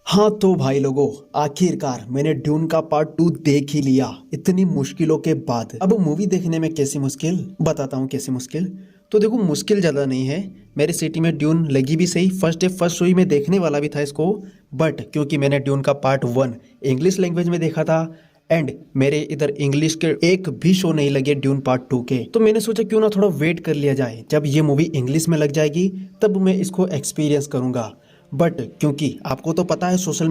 हाँ तो भाई लोगों, आखिरकार मैंने ड्यून का पार्ट 2 देख ही लिया इतनी मुश्किलों के बाद। अब मूवी देखने में कैसी मुश्किल, बताता हूँ कैसी मुश्किल। तो देखो, मुश्किल ज़्यादा नहीं है। मेरे सिटी में ड्यून लगी भी सही, फर्स्ट डे फर्स्ट शो ही में देखने वाला भी था इसको। बट क्योंकि मैंने ड्यून का पार्ट 1 इंग्लिश लैंग्वेज में देखा था एंड मेरे इधर इंग्लिश के एक भी शो नहीं लगे ड्यून पार्ट 2 के, तो मैंने सोचा क्यों ना थोड़ा वेट कर लिया जाए। जब ये मूवी इंग्लिश में लग जाएगी तब मैं इसको एक्सपीरियंस करूंगा। बट क्योंकि आपको तो पता है सोशल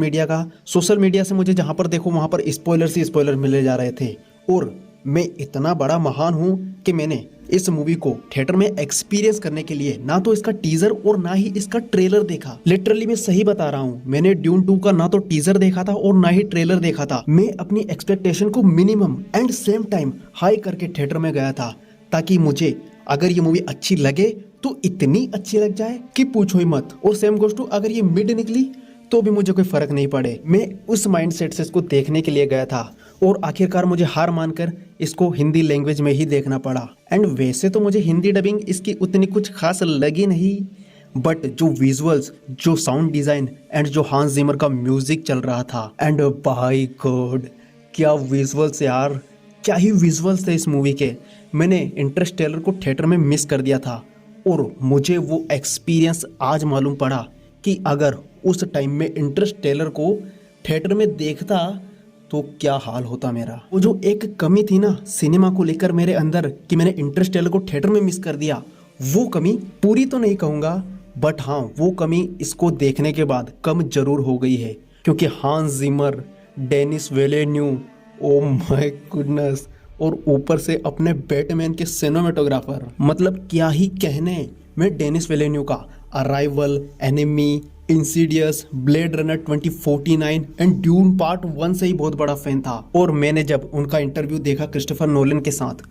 मीडिया से मुझे जहां पर देखो वहां पर स्पॉयलर से स्पॉयलर मिले जा रहे थे। और मैं इतना बड़ा महान हूं कि मैंने इस मूवी को थिएटर में एक्सपीरियंस करने के लिए ना तो इसका टीजर और ना ही इसका ट्रेलर देखा। लिटरली मैं सही बता रहा हूं, मैंने ड्यून 2 का ना तो टीजर देखा था और ना ही ट्रेलर देखा था। मैं अपनी एक्सपेक्टेशन को minimum and same time high करके थिएटर में गया था, ताकि मुझे अगर ये मूवी अच्छी लगे तो इतनी अच्छी लग जाए कि पूछो ही मत। और सेम गोष्ट अगर ये मिड निकली तो भी मुझे कोई फर्क नहीं पड़े। मैं उस माइंडसेट से इसको देखने के लिए गया था और आखिरकार मुझे हार मानकर इसको हिंदी लैंग्वेज में ही देखना पड़ा। एंड वैसे तो मुझे हिंदी डबिंग इसकी उतनी कुछ खास लगी नहीं, बट जो विजुअल्स, जो साउंड डिजाइन एंड जो हांस जिमर का म्यूजिक चल रहा था, एंड बाय गॉड क्या विजुअल्स यार, क्या ही विजुअल्स थे इस मूवी के। मैंने इंटरस्टेलर को थिएटर में मिस कर दिया था और मुझे वो एक्सपीरियंस आज मालूम पड़ा कि अगर उस टाइम में इंटरस्टेलर को थिएटर में देखता तो क्या हाल होता मेरा। वो जो एक कमी थी ना सिनेमा को लेकर मेरे अंदर कि मैंने इंटरस्टेलर को थिएटर में मिस कर दिया, वो कमी पूरी तो नहीं कहूँगा, बट हाँ वो कमी इसको देखने के बाद कम जरूर हो गई है। क्योंकि हांस जिमर, डेनिस विलेन्यू, ओ माय गुडनेस, और ऊपर से अपने बैटमैन के सिनेमेटोग्राफर, मतलब क्या ही कहने। मैं डेनिस विलेन्यू का arrival, enemy, Insidious, blade runner 2049 and dune part 1 से ही बहुत बड़ा फैन था। और मैंने जब उनका इंटरव्यू देखा क्रिस्टोफर नोलन के साथ,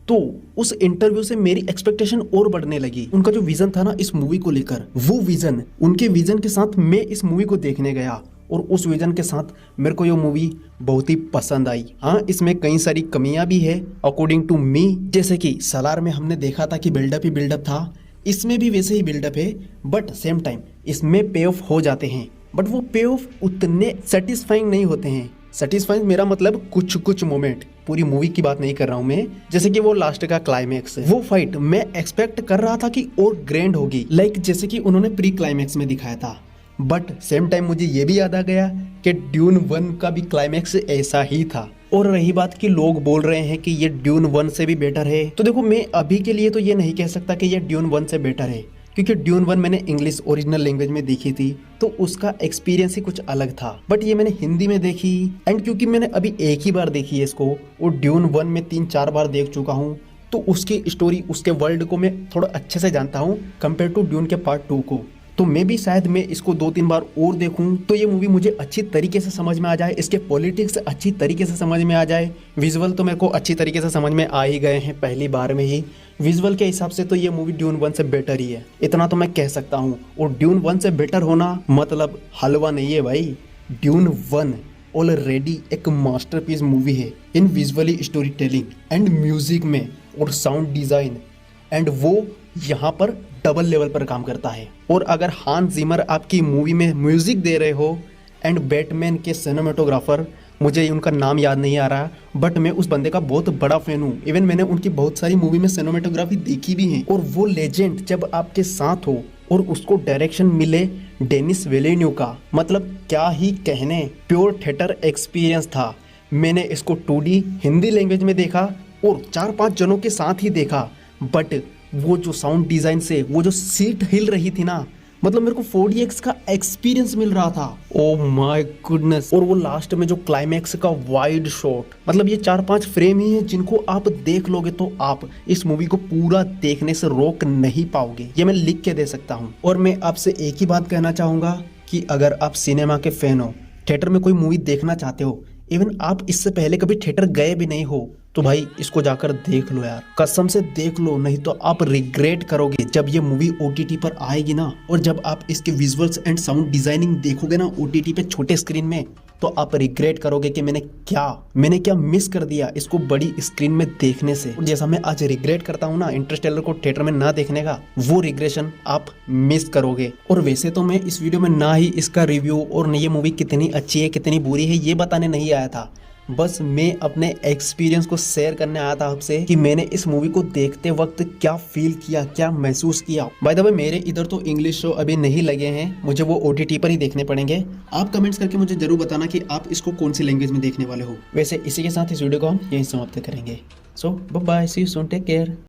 तो उस इंटरव्यू से मेरी एक्सपेक्टेशन और बढ़ने लगी। उनका जो विजन था ना इस मूवी को लेकर, वो विजन, उनके विजन के साथ मैं इस मूवी को देखने गया और उस विजन के साथ मेरे को ये मूवी बहुत ही पसंद आई। हाँ, इसमें कई सारी कमियां भी है अकॉर्डिंग टू मी, जैसे कि सलार में हमने देखा था कि बिल्डअप ही बिल्डअप था, इसमें भी वैसे ही बिल्डअप है, बट सेम टाइम इसमें पे ऑफ हो जाते हैं। बट वो पे ऑफ उतने सेटिस्फाइंग नहीं होते हैं। सेटिस्फाइंग मेरा मतलब कुछ कुछ मोमेंट, पूरी मूवी की बात नहीं कर रहा हूँ मैं। जैसे कि वो लास्ट का क्लाइमैक्स, वो फाइट मैं एक्सपेक्ट कर रहा था कि और ग्रैंड होगी, लाइक जैसे कि उन्होंने प्री क्लाइमैक्स में दिखाया था। बट सेम टाइम मुझे ये भी याद आ गया कि ड्यून 1 का भी क्लाइमैक्स ऐसा ही था। और रही बात कि लोग बोल रहे हैं कि ये ड्यून 1 से भी बेटर है, तो देखो मैं अभी के लिए तो ये नहीं कह सकता कि ये ड्यून 1 से बेटर है, क्योंकि ड्यून 1 मैंने इंग्लिश ओरिजिनल लैंग्वेज में देखी थी तो उसका एक्सपीरियंस ही कुछ अलग था। बट ये मैंने हिंदी में देखी, एंड क्योंकि मैंने अभी एक ही बार देखी है इसको और ड्यून 1 में 3-4 बार देख चुका हूँ, तो उसकी स्टोरी, उसके वर्ल्ड को मैं थोड़ा अच्छे से जानता हूँ कंपेयर टू ड्यून के पार्ट 2 को। तो मैं भी शायद मैं इसको 2-3 बार और देखूं तो ये मूवी मुझे अच्छी तरीके से समझ में आ जाए, इसके पॉलिटिक्स अच्छी तरीके से समझ में आ जाए। विजुअल तो मेरे को अच्छी तरीके से समझ में आ ही गए हैं पहली बार में ही। विजुअल के हिसाब से तो ये मूवी ड्यून 1 से बेटर ही है, इतना तो मैं कह सकता हूँ। और ड्यून 1 से बेटर होना मतलब हलवा नहीं है भाई। ड्यून 1 ऑलरेडी एक मास्टरपीस मूवी है in visually story telling and music में और साउंड डिजाइन, एंड वो यहाँ पर डबल लेवल पर काम करता है। और अगर हांस जिमर आपकी मूवी में म्यूजिक दे रहे हो, एंड बैटमैन के सिनेमेटोग्राफर, मुझे उनका नाम याद नहीं आ रहा, बट मैं उस बंदे का बहुत बड़ा फैन हूँ। इवन मैंने उनकी बहुत सारी मूवी में सिनेमेटोग्राफी देखी भी है। और वो लेजेंड जब आपके साथ हो और उसको डायरेक्शन मिले डेनिस विलेन्यू का, मतलब क्या ही कहने, प्योर थिएटर एक्सपीरियंस था। मैंने इसको 2D हिंदी लैंग्वेज में देखा और 4-5 जनों के साथ ही देखा, बट वो जो साउंड डिजाइन से वो जो सीट हिल रही थी ना, मतलब मेरे को 4DX का एक्सपीरियंस मिल रहा था। Oh my goodness. और वो लास्ट में जो क्लाइमैक्स का वाइड शॉट, मतलब ये 4-5 फ्रेम ही है जिनको आप देख लोगे तो आप इस मूवी को पूरा देखने से रोक नहीं पाओगे, ये मैं लिख के दे सकता हूँ। और मैं आपसे एक ही बात कहना चाहूंगा कि अगर आप सिनेमा के फैन हो, थिएटर में कोई मूवी देखना चाहते हो, इवन आप इससे पहले कभी थिएटर गए भी नहीं हो, तो भाई इसको जाकर देख लो यार, कसम से देख लो, नहीं तो आप रिग्रेट करोगे जब ये मूवी OTT पर आएगी ना। और जब आप इसके विजुअल्स एंड साउंड डिजाइनिंग देखोगे ना OTT पे छोटे स्क्रीन में, तो आप रिग्रेट करोगे कि मैंने क्या मिस कर दिया इसको बड़ी स्क्रीन में देखने से। और जैसा मैं आज रिग्रेट करता हूँ ना इंटरस्टेलर को थिएटर में ना देखने का, वो रिग्रेशन आप मिस करोगे। और वैसे तो मैं इस वीडियो में ना ही इसका रिव्यू और न ये मूवी कितनी अच्छी है कितनी बुरी है ये बताने नहीं आया था, बस मैं अपने एक्सपीरियंस को शेयर करने आया था आपसे कि मैंने इस मूवी को देखते वक्त क्या फील किया, क्या महसूस किया। बाय द वे मेरे इधर तो इंग्लिश शो अभी नहीं लगे हैं, मुझे वो OTT पर ही देखने पड़ेंगे। आप कमेंट्स करके मुझे जरूर बताना कि आप इसको कौन सी लैंग्वेज में देखने वाले हो। वैसे इसी के साथ इस वीडियो को हम यहीं समाप्त करेंगे। So bye bye, see you soon, take care.